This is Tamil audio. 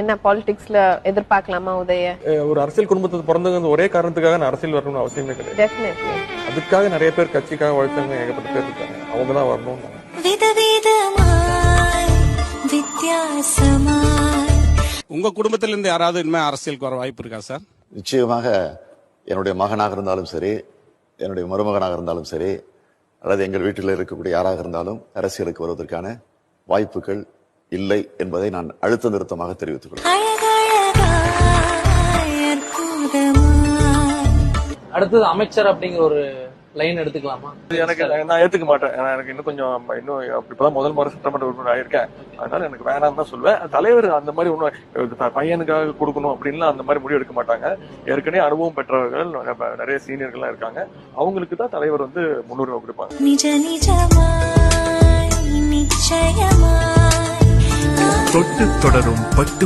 என்ன பாலிடிக்ஸ்ல எதிர்பார்க்கலாமா உதய? ஒரு அரசியல் குடும்பத்துக்கு பிறந்தவங்க ஒரே காரணத்துக்காக நான் அரசியல் வரணும்னு அவசியமே கிடையாது. டெஃபினெட்லி. அதுக்காக நிறைய பேர் கட்சிக்காக உழைச்சவங்க ஏகப்பட்ட பேர் இருக்காங்க. அவங்க தான் வரணும். உங்க குடும்பத்தில இருந்து யாராவது இனிமே அரசியலுக்கு வர வாய்ப்பு இருக்கா சார்? நிச்சயமாக என்னுடைய மகனாக இருந்தாலும் சரி, என்னுடைய மருமகனாக இருந்தாலும் சரி, அல்லது எங்கள் வீட்டில் இருக்கக்கூடிய யாராக இருந்தாலும் அரசியலுக்கு வருவதற்கான வாய்ப்புகள் இல்லை என்பதை நான் அழுத்த நிறுத்தமாக தெரிவித்துக் கொள்கிறேன். அடுத்தது அமைச்சர் அப்படிங்கிற ஒரு லைன் எடுத்துக்கலாமா? எனக்கு நான் ஏத்துக்க மாட்டேன். எனக்கு இன்னும் கொஞ்சம் இப்பதான் முதல் முறை சட்டமன்ற உறுப்பினர் ஆயிருக்கேன். அதனால எனக்கு வேணாம் தான் சொல்லுவேன். தலைவர் அந்த மாதிரி ஒன்னும் பையனுக்காக கொடுக்கணும் அப்படின்லாம் அந்த மாதிரி முடிவு எடுக்க மாட்டாங்க. ஏற்கனவே அனுபவம் பெற்றவர்கள் நிறைய சீனியர்கள்லாம் இருக்காங்க. அவங்களுக்கு தான் தலைவர் முன்னுரிமை கொடுப்பாங்க. தொட்டு தொடரும் பட்டு